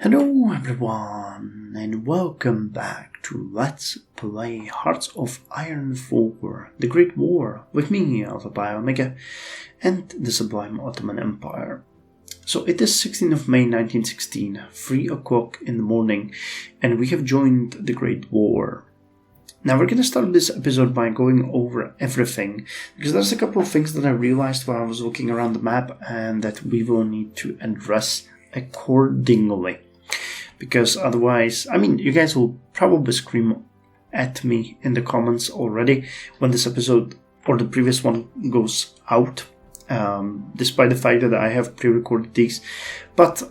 Hello everyone and welcome back to Let's Play Hearts of Iron 4, The Great War, with me, Alpha Bio Omega, and the Sublime Ottoman Empire. So it is 16th of May 1916, 3 o'clock in the morning, and we have joined the Great War. Now we're gonna start this episode by going over everything, because there's a couple of things that I realized while I was looking around the map and that we will need to address accordingly. Because otherwise, you guys will probably scream at me in the comments already when this episode or the previous one goes out, despite the fact that I have pre-recorded these. But,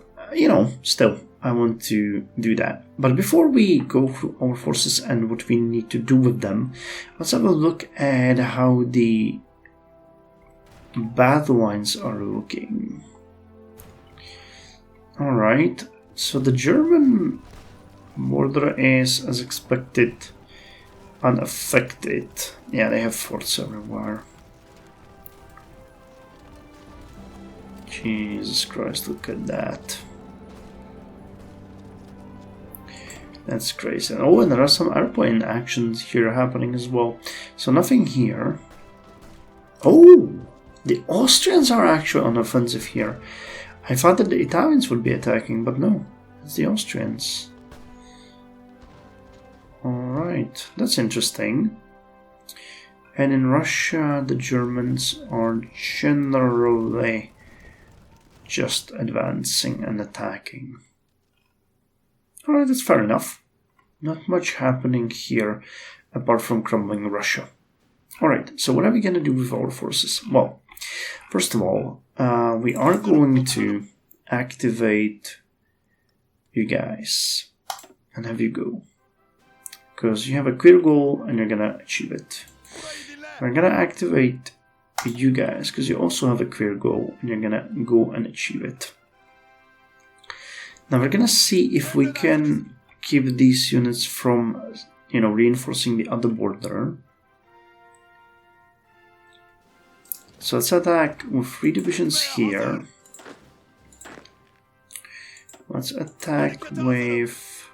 still, I want to do that. But before we go through our forces and what we need to do with them, let's have a look at how the battle lines are looking. Alright. So the German border is, as expected, unaffected. Yeah, they have forts everywhere. Jesus Christ, look at that. That's crazy. Oh, and there are some airplane actions here happening as well. So nothing here. Oh, the Austrians are actually on offensive here. I thought that the Italians would be attacking, but no, it's the Austrians. Alright, that's interesting. And in Russia, the Germans are generally just advancing and attacking. Alright, that's fair enough. Not much happening here, apart from crumbling Russia. Alright, so what are we going to do with our forces? Well, first of all, we are going to activate you guys and have you go. Because you have a clear goal and you're going to achieve it. We're going to activate you guys because you also have a clear goal and you're going to go and achieve it. Now we're going to see if we can keep these units from, reinforcing the other border. So let's attack with 3 divisions here. Let's attack with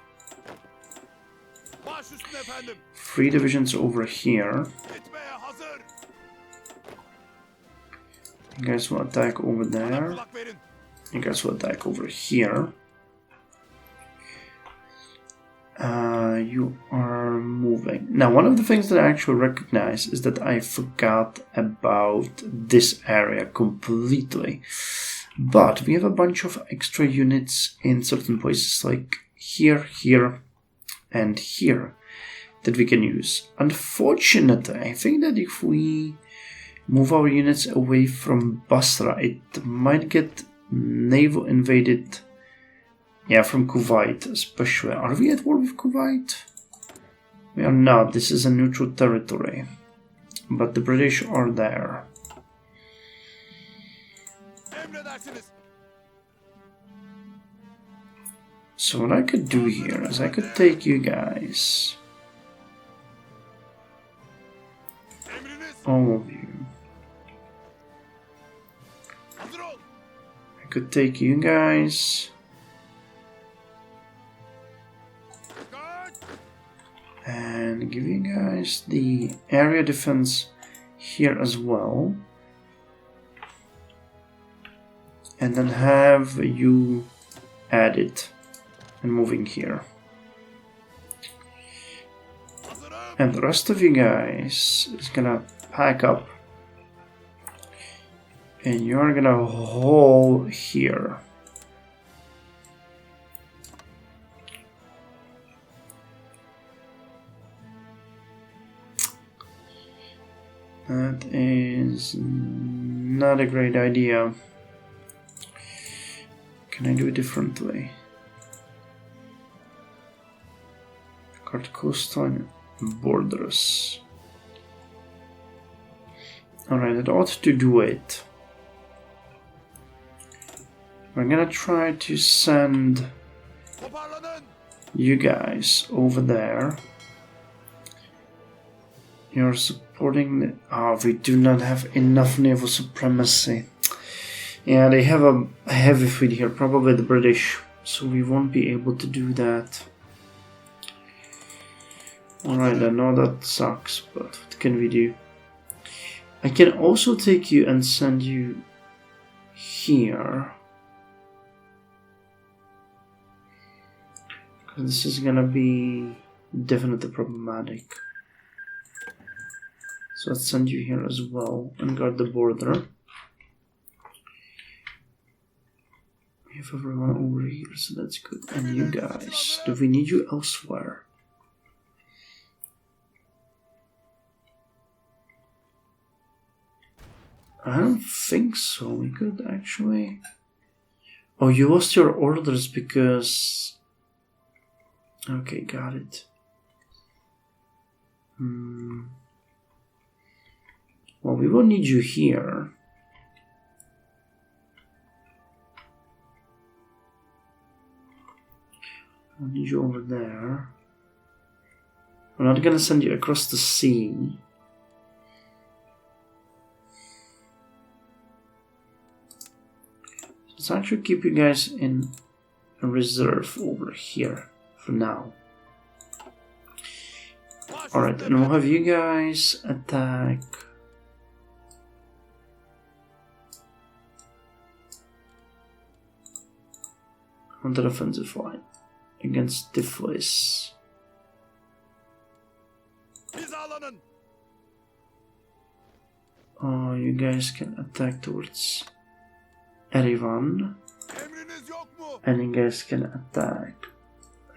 3 divisions over here. You guys will attack over there. You guys will attack over here. You are moving. Now, one of the things that I actually recognize is that I forgot about this area completely. But we have a bunch of extra units in certain places, like here, here, and here, that we can use. Unfortunately, I think that if we move our units away from Basra, it might get naval invaded. Yeah, from Kuwait especially. Are we at war with Kuwait? We are not. This is a neutral territory. But the British are there. So what I could do here is I could take you guys. All of you. I could take you guys. And give you guys the area defense here as well. And then have you added and moving here. And the rest of you guys is gonna pack up. And you're gonna hold here. That is not a great idea. Can I do it differently? Card coastline borders. Alright, that ought to do it. We're gonna try to send you guys over there. You're supporting the... Oh, we do not have enough naval supremacy. Yeah, they have a heavy fleet here, probably the British. so we won't be able to do that. Alright, I know that sucks, but what can we do? I can also take you and send you here. This is gonna be definitely problematic. So let's send you here as well and guard the border. We have everyone over here, so that's good. And you guys, do we need you elsewhere? I don't think so. We could actually... Oh, you lost your orders because... Okay, got it. Well, we won't need you here. I'll need you over there. I'm not gonna send you across the sea. Let's actually keep you guys in a reserve over here for now. Alright, and we'll have you guys attack on the defensive line against Tiflis. Oh, you guys can attack towards Erivan, and you guys can attack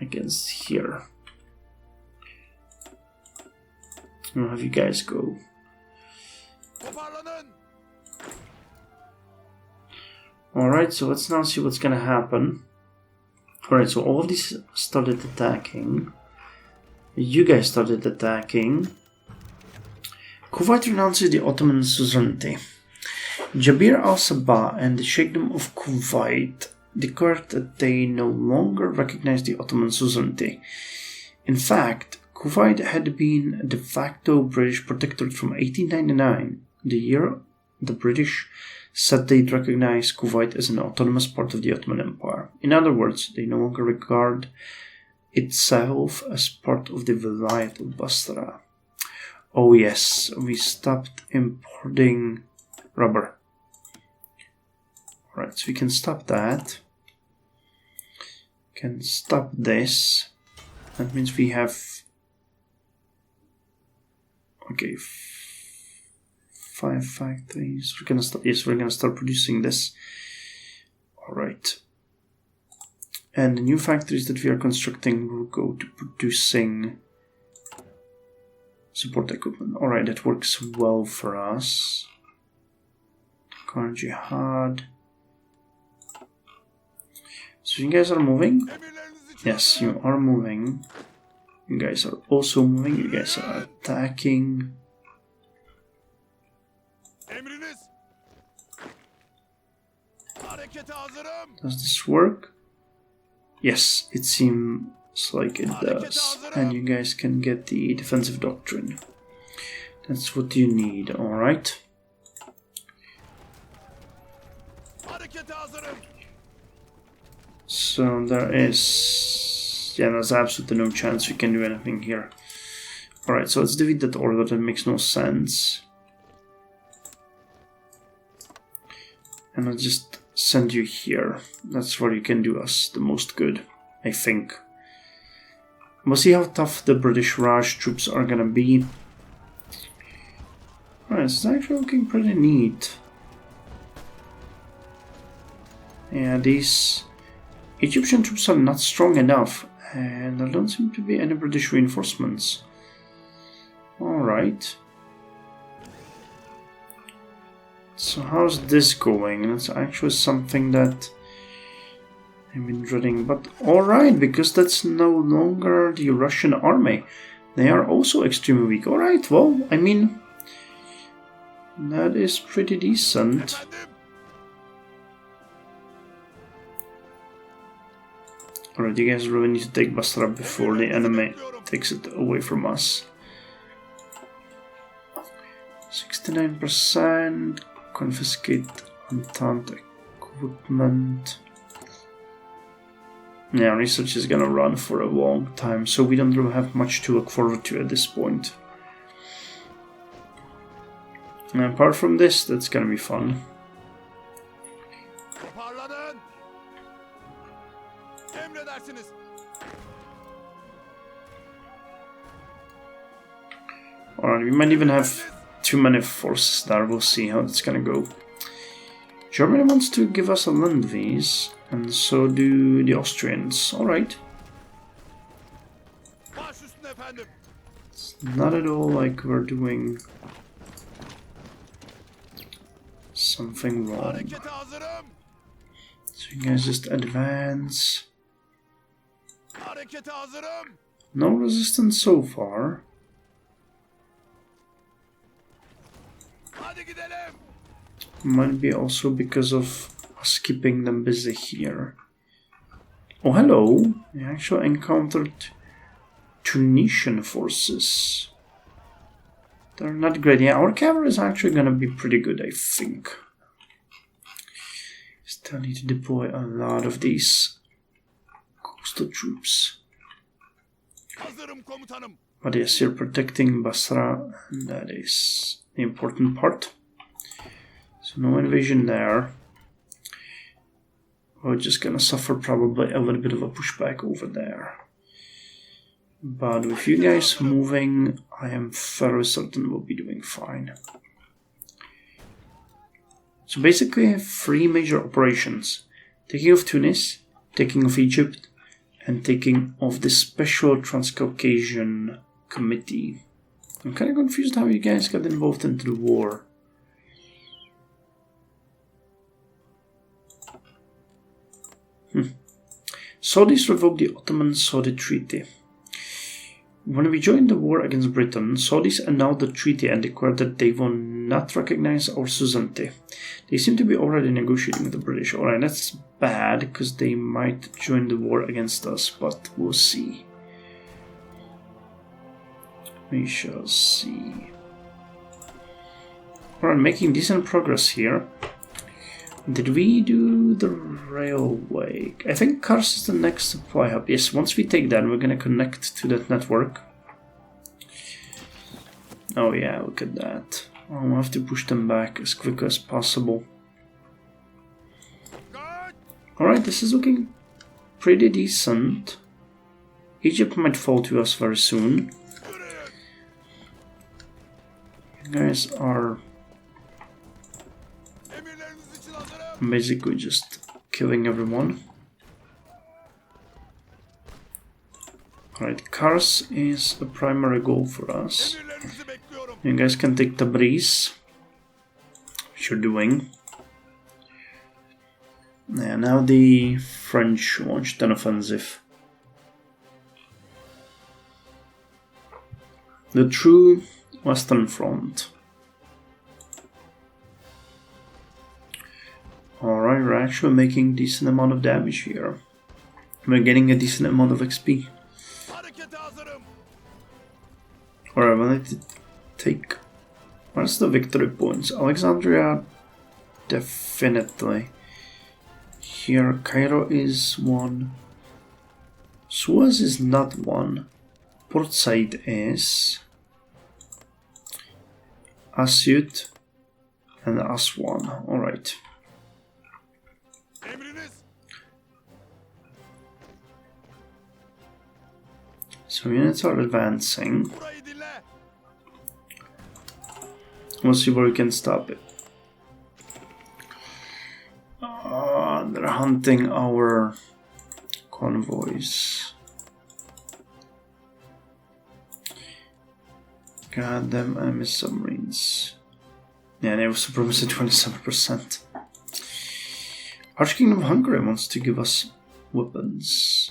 against here. I'll have you guys go. Alright, so let's now see what's gonna happen. Alright, so all of these started attacking. You guys started attacking. Kuwait renounces the Ottoman suzerainty. Jabir al-Sabah and the Sheikhdom of Kuwait declared that they no longer recognize the Ottoman suzerainty. In fact, Kuwait had been a de facto British protectorate from 1899, the year the British said they'd recognize Kuwait as an autonomous part of the Ottoman Empire. In other words, they no longer regard itself as part of the Vilayat al-Basra. Oh yes, we stopped importing rubber. Alright, so we can stop that. Can stop this. That means we have... Okay, 5 factories. We're gonna start. Yes, we're gonna start producing this. All right. And the new factories that we are constructing will go to producing support equipment. All right, that works well for us. Current jihad. So you guys are moving? Yes, you are moving. You guys are also moving. You guys are attacking. Does this work? Yes, it seems like it does. And you guys can get the defensive doctrine. That's what you need, alright? So there is... Yeah, there's absolutely no chance we can do anything here. Alright, so let's delete that order, that makes no sense. And I'll just send you here. That's where you can do us the most good, I think. We'll see how tough the British Raj troops are gonna be. Alright, this is actually looking pretty neat. Yeah, these Egyptian troops are not strong enough, and there don't seem to be any British reinforcements. Alright. So how's this going? That's actually something that I've been dreading, but alright, because that's no longer the Russian army. They are also extremely weak. Alright, well, I mean, that is pretty decent. Alright, you guys really need to take Basra before the enemy takes it away from us. 69%. Confiscate Entente equipment. Yeah, research is gonna run for a long time, so we don't really have much to look forward to at this point. And apart from this, that's gonna be fun. Alright, we might even have too many forces there, we'll see how that's gonna go. Germany wants to give us a land lease, and so do the Austrians. Alright. It's not at all like we're doing something wrong. So you guys just advance. No resistance so far. Might be also because of us keeping them busy here. Oh, hello! We actually encountered Tunisian forces. They're not great. Yeah, our cavalry is actually gonna be pretty good, I think. Still need to deploy a lot of these coastal troops. But yes, you're protecting Basra, and that is the important part. So no invasion there. We're just gonna suffer probably a little bit of a pushback over there. But with you guys moving, I am fairly certain we'll be doing fine. So basically I have 3 major operations. Taking of Tunis, taking of Egypt, and taking of the Special Transcaucasian Committee. I'm kind of confused how you guys got involved into the war. Saudis revoked the Ottoman-Saudi Treaty. When we joined the war against Britain, Saudis annulled the treaty and declared that they will not recognize our suzerainty. They seem to be already negotiating with the British. Alright, that's bad, because they might join the war against us, but we'll see. We shall see. Alright, making decent progress here. Did we do the railway? I think Kars is the next supply hub. Yes, once we take that, we're gonna connect to that network. Oh yeah, look at that. I'll have to push them back as quick as possible. Alright, this is looking pretty decent. Egypt might fall to us very soon. You guys are basically just killing everyone. Alright, Kars is a primary goal for us. You guys can take Tabriz, which you're doing. Yeah, now the French launched an offensive. The true Western Front. Alright, we're actually making a decent amount of damage here. We're getting a decent amount of XP. Alright, I wanted to take... Where's the victory points? Alexandria, definitely. Here, Cairo is 1. Suez is not 1. Port Said is... Asyut and Aswan. Alright. So units are advancing. We'll see where we can stop it. They're hunting our convoys. God damn enemy submarines. Yeah, naval supremacy 27%. Archkingdom of Hungary wants to give us weapons.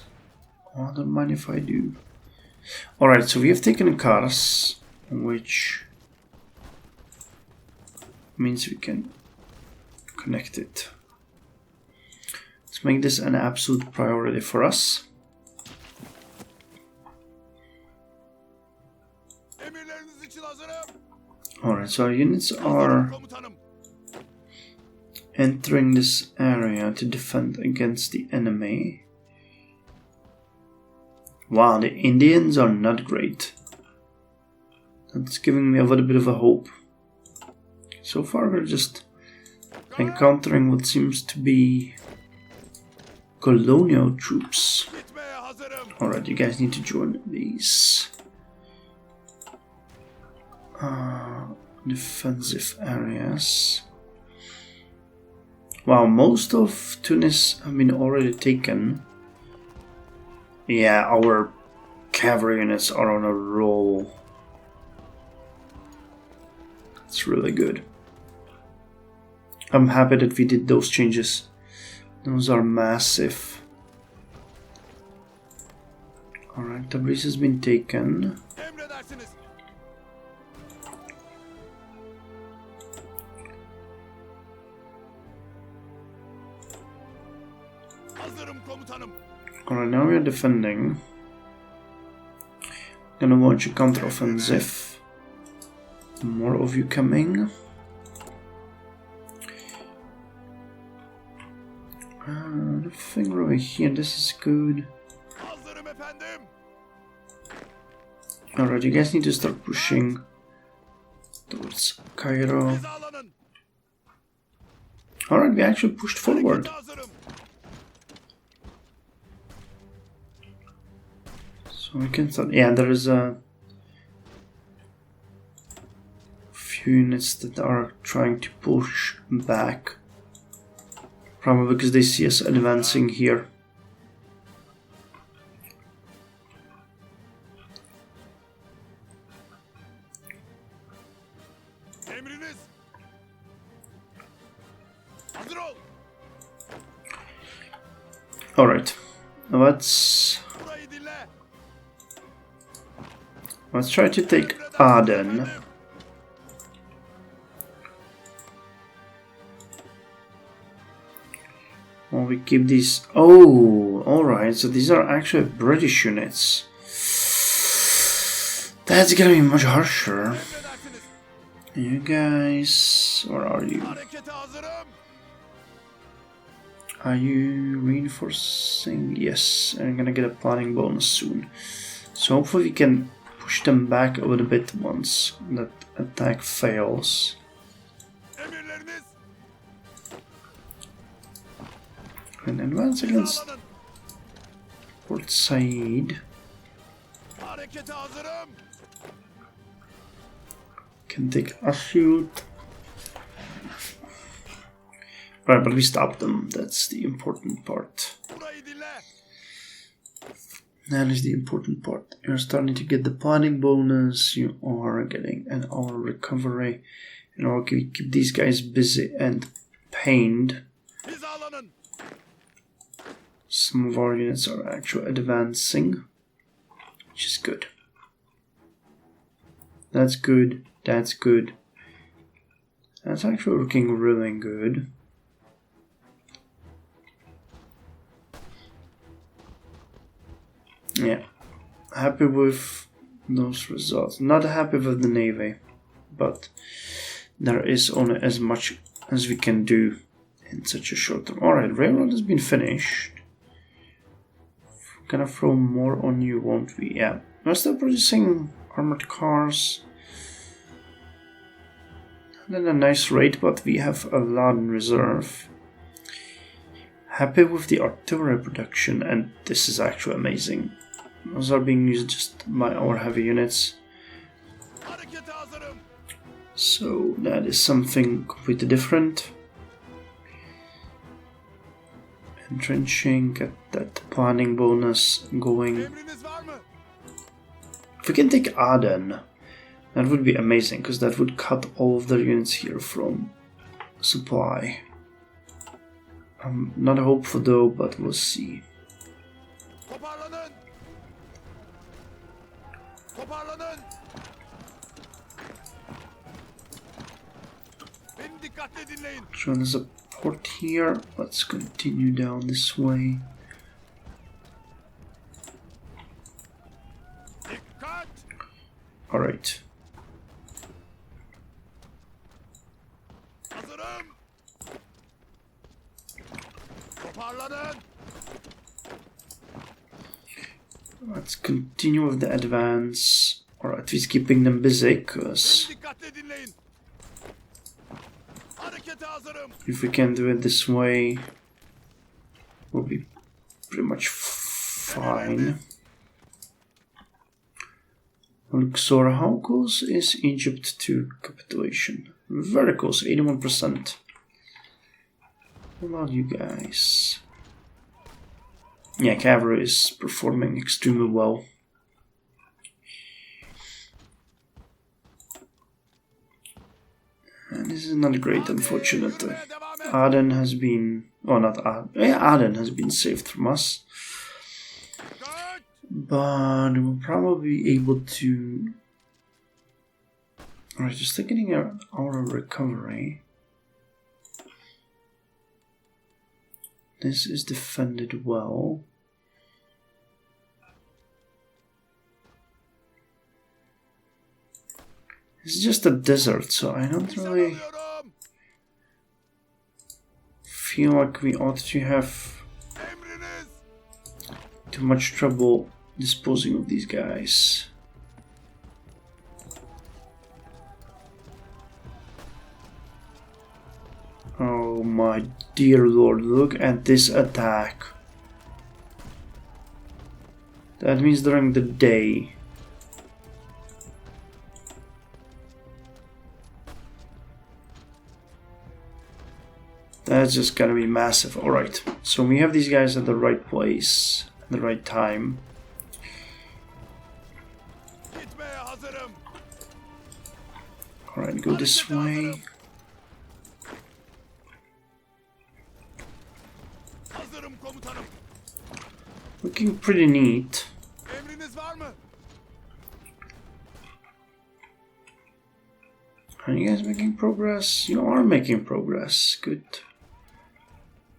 Oh, don't mind if I do. Alright, so we have taken Kars, which means we can connect it. Let's make this an absolute priority for us. Alright, so our units are entering this area to defend against the enemy. Wow, the Indians are not great. That's giving me a little bit of a hope. So far we're just encountering what seems to be colonial troops. Alright, you guys need to join these defensive areas. Wow, most of Tunis have been already taken. Yeah, our cavalry units are on a roll. It's really good. I'm happy that we did those changes. Those are massive. Alright, Tabriz has been taken. Alright, now we are defending. Gonna launch a counteroffensive. More of you coming. The finger over here, this is good. Alright, you guys need to start pushing towards Cairo. Alright, we actually pushed forward. So we can start. Yeah, there is a few units that are trying to push back. Probably because they see us advancing here. Alright, let's try to take Aden. Well, we keep these. Oh, alright, so these are actually British units. That's gonna be much harsher. You guys, where are you? Are you reinforcing? Yes, I'm gonna get a planning bonus soon. So hopefully we can push them back a little bit once that attack fails. And advance against Port Said. Can take Ashut. Right, but we stopped them. That's the important part. That is the important part. You're starting to get the planning bonus. You are getting an hour recovery. And I'll keep these guys busy and pained. Some of our units are actually advancing, which is good. That's good. That's good. That's actually looking really good. Yeah, happy with those results. Not happy with the Navy, but there is only as much as we can do in such a short time. Alright, railroad has been finished. Gonna throw more on you, won't we? Yeah. We're still producing armored cars. Not a nice rate, but we have a lot in reserve. Happy with the artillery production, and this is actually amazing. Those are being used just by our heavy units. So that is something completely different. Entrenching, get that planning bonus going. If we can take Aden, that would be amazing, because that would cut all of their units here from supply. I'm not hopeful though, but we'll see. So there's a port here. Let's continue down this way. Alright. Let's continue with the advance, or at least keeping them busy, because if we can do it this way, we'll be pretty much fine. Luxor, how close is Egypt to capitulation? Very close, 81%. What about you guys? Yeah, cavalry is performing extremely well. And this is not great, unfortunately. Aden has been... oh, not Aden. Yeah, Aden has been saved from us. But we'll probably be able to... Alright, just taking our recovery. This is defended well. It's just a desert, so I don't really feel like we ought to have too much trouble disposing of these guys. Oh my dear lord, look at this attack. That means during the day. That's just gonna be massive. Alright, so we have these guys at the right place, at the right time. Alright, go this way. Looking pretty neat. Are you guys making progress? You are making progress. Good.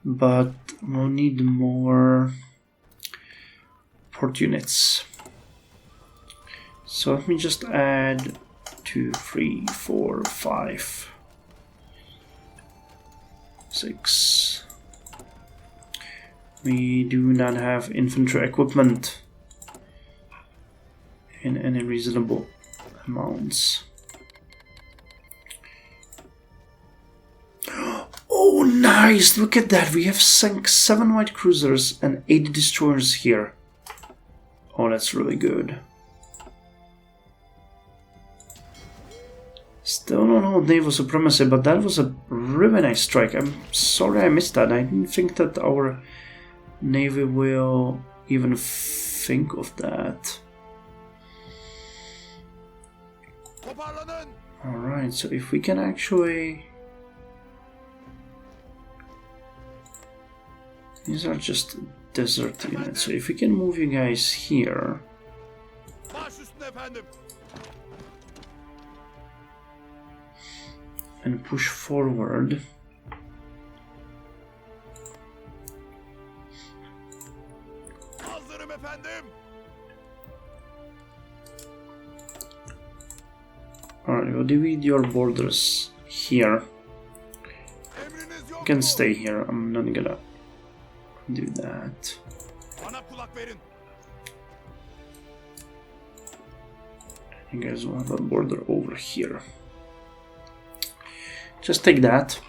But we'll need more port units. So let me just add 2, 3, 4, 5, 6. We do not have infantry equipment in any reasonable amounts. Oh, nice! Look at that! We have sunk 7 white cruisers and 8 destroyers here. Oh, that's really good. Still don't hold naval supremacy, but that was a really nice strike. I'm sorry I missed that. I didn't think that our Navy will even think of that. Alright, so if we can actually... These are just desert units, so if we can move you guys here... and push forward... Alright, we'll divide your borders here. You can stay here, I'm not gonna do that. You guys will have a border over here. Just take that.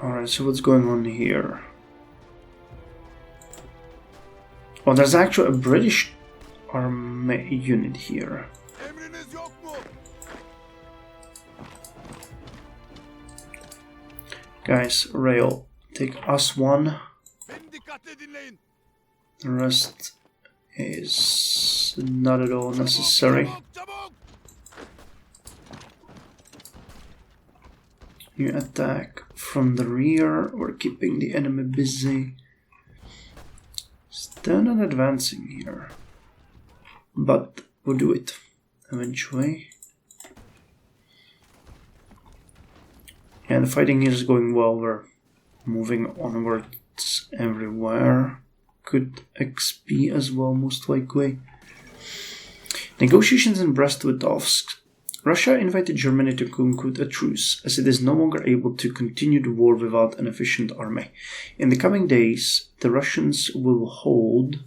Alright, so what's going on here? Oh, there's actually a British army unit here. Guys, rail, take us one. The rest is not at all necessary. You attack from the rear, we're keeping the enemy busy. Still not advancing here, but we'll do it eventually. Yeah, the fighting here is going well, we're moving onwards everywhere. Good XP as well, most likely. Negotiations in Brest-Litovsk Russia invited Germany to conclude a truce, as it is no longer able to continue the war without an efficient army. In the coming days, the Russians will hold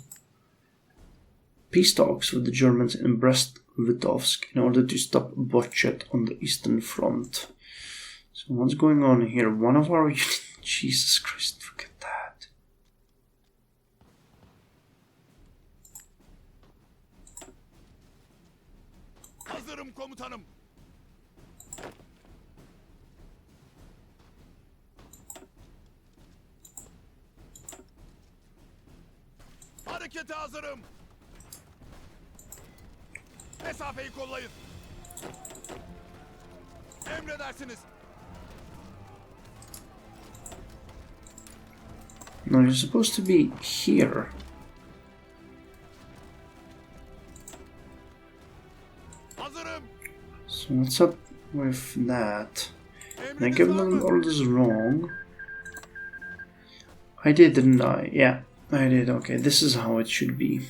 peace talks with the Germans in Brest-Litovsk in order to stop bloodshed on the Eastern Front. So what's going on here? One of our units... Jesus Christ, forget that. Hazırım komutanım. Harekete hazırım. Mesafeyi kollayın. Emredersiniz. No, you're supposed to be here. Hazırım. So what's up with that? Did I give them orders wrong? I did, didn't I? Yeah, I did. Okay, this is how it should be.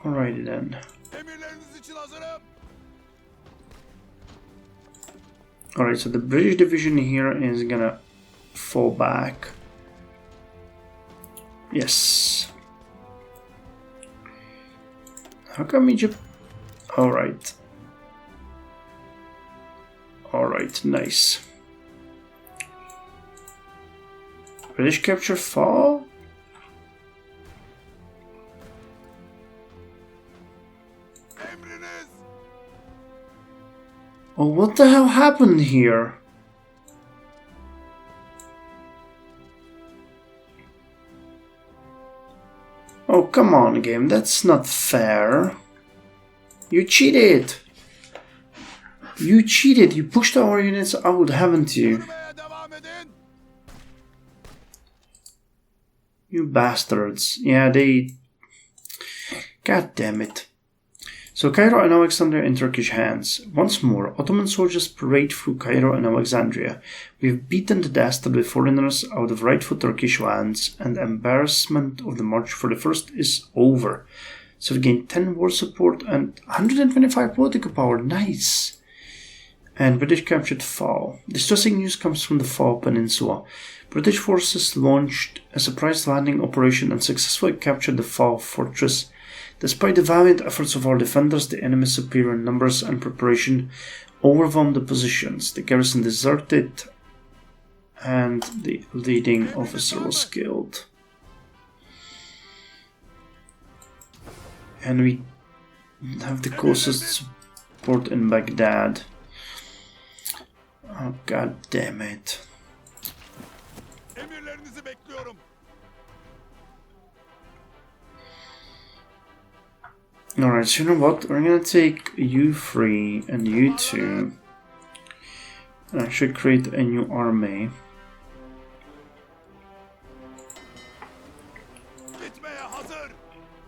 Alrighty then. Emirleriniz için hazırım. Alright, so the British division here is gonna fall back. Yes. How come Egypt? Alright. Alright, nice. British capture fall? Emriniz. Oh, what the hell happened here? Oh, come on, game. That's not fair. You cheated. You cheated. You pushed our units out, haven't you? Yürümeye devam edin. You bastards. Yeah, they... God damn it. So Cairo and Alexandria in Turkish hands. Once more, Ottoman soldiers parade through Cairo and Alexandria. We've beaten the dastardly foreigners out of rightful Turkish lands, and the embarrassment of the March for the First is over. So we gained 10 war support and 125 political power. Nice! And British captured Fao. Distressing news comes from the Fao Peninsula. British forces launched a surprise landing operation and successfully captured the Fao fortress. Despite the valiant efforts of our defenders, the enemy's superior numbers and preparation overwhelmed the positions. The garrison deserted, and the leading officer was killed. And we have the closest support in Baghdad. Oh, god damn it. Emirlerinizi bekliyorum. Alright, so you know what? We're gonna take you 3 and you 2 and actually create a new army. Gitmeye hazır.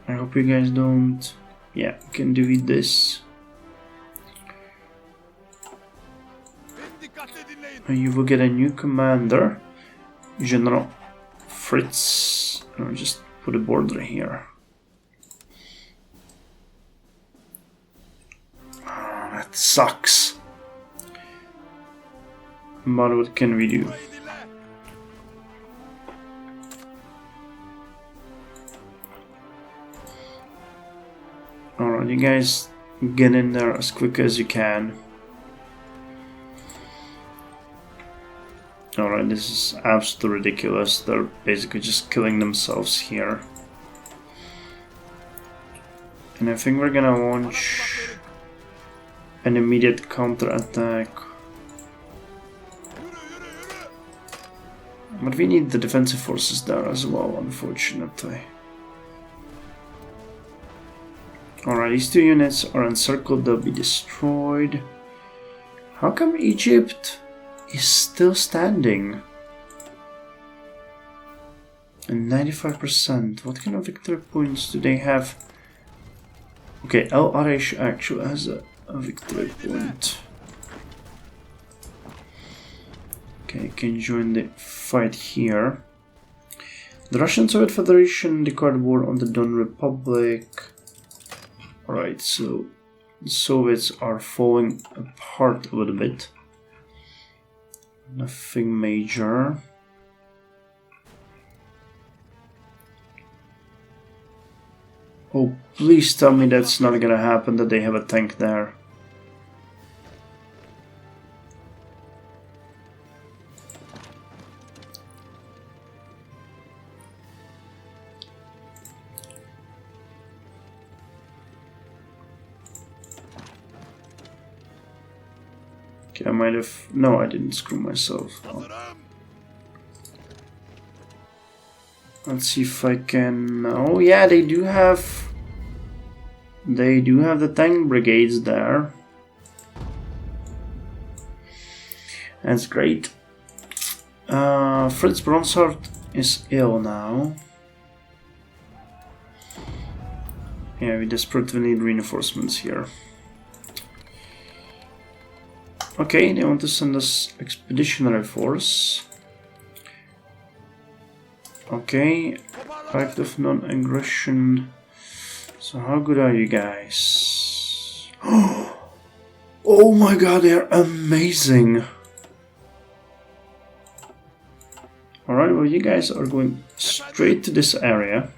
I hope you guys don't... Yeah, we can do this. Beni dikkatle dinleyin. And you will get a new commander, General Fritz. I'll just put a border here. That sucks. But what can we do? Burayı dinle. Alright, you guys get in there as quick as you can. Alright, this is absolutely ridiculous. They're basically just killing themselves here. And I think we're gonna launch an immediate counter-attack. Yürü yürü yürü. But we need the defensive forces there as well, unfortunately. Alright, these 2 units are encircled, they'll be destroyed. How come Egypt is still standing? And 95%. What kind of victory points do they have? Okay, El Arish actually has a victory point. Okay, you can join the fight here. The Russian Soviet Federation declared war on the Don Republic. Alright, so the Soviets are falling apart a little bit. Nothing major. Oh, please tell me that's not gonna happen, that they have a tank there. Okay, I might have... No, I didn't screw myself up. Let's see if I can... Oh yeah, they do have the tank brigades there. That's great. Fritz Bronsart is ill now. Yeah, we desperately need reinforcements here. Okay, they want to send us expeditionary force. Okay, Pact of non-aggression. So how good are you guys? Oh my god, they're amazing! Alright, well you guys are going straight to this area.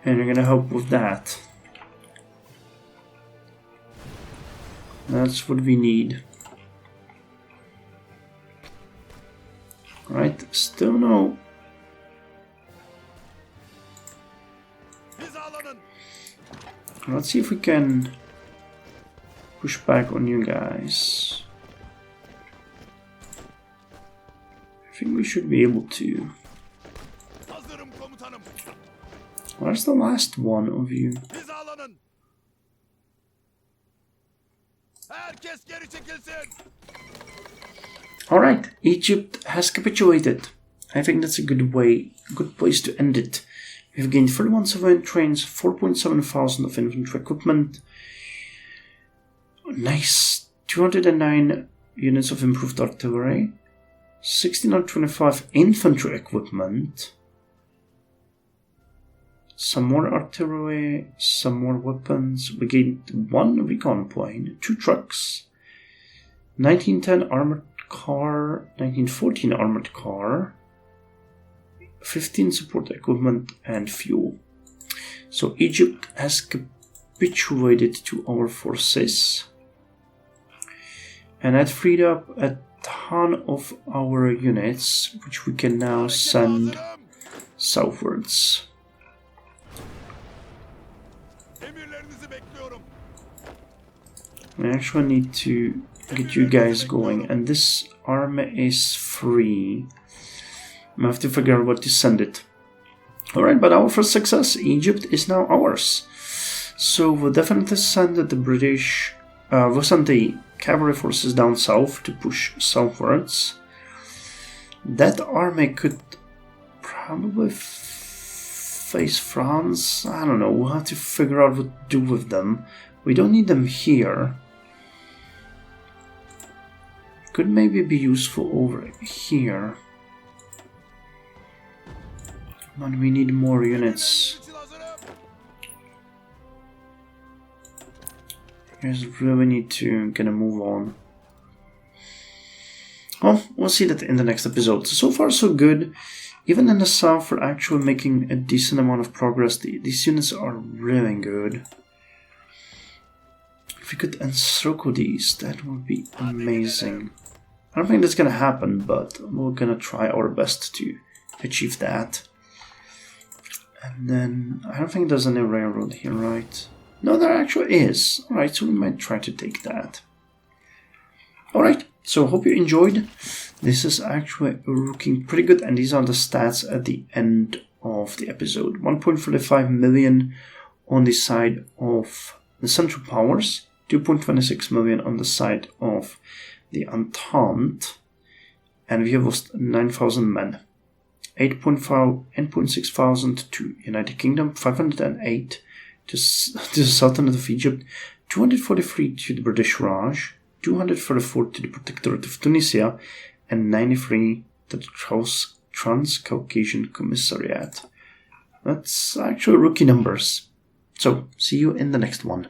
And you're gonna help with that. That's what we need. Right, still no. Let's see if we can push back on you guys. I think we should be able to. Where's the last one of you? Alright, Egypt has capitulated. I think that's a good place to end it. We've gained 31 civilian trains, 4.7 thousand of infantry equipment. Nice. 209 units of improved artillery. 1625 infantry equipment. Some more artillery, some more weapons. We gained 1 recon plane, 2 trucks, 1910 armored car, 1914 armored car, 15 support equipment and fuel. So Egypt has capitulated to our forces, and that freed up a ton of our units, which we can now send southwards. We actually need to get you guys going, and this army is free. I have to figure out what to send it. Alright, but our first success, Egypt, is now ours. So we'll definitely send the British, we'll send the cavalry forces down south to push southwards. That army could probably face France. I don't know, we'll have to figure out what to do with them. We don't need them here. Could maybe be useful over here. But we need more units. You guys really need to get a move on. Well, we'll see that in the next episode. So far so good. Even in the south we're actually making a decent amount of progress. These units are really good. If we could encircle these, that would be amazing. I don't think that's gonna happen, but we're gonna try our best to achieve that. And then, I don't think there's any railroad here, right? No, there actually is. Alright, so we might try to take that. Alright, so hope you enjoyed. This is actually looking pretty good, and these are the stats at the end of the episode. 1.45 million on the side of the Central Powers, 2.26 million on the side of the Entente, and we have lost 9,000 men. 8.6 thousand to United Kingdom, 508 to the Sultanate of Egypt, 243 to the British Raj, 244 to the Protectorate of Tunisia, and 93 to the Trans-Caucasian Commissariat. That's actually rookie numbers. So, see you in the next one.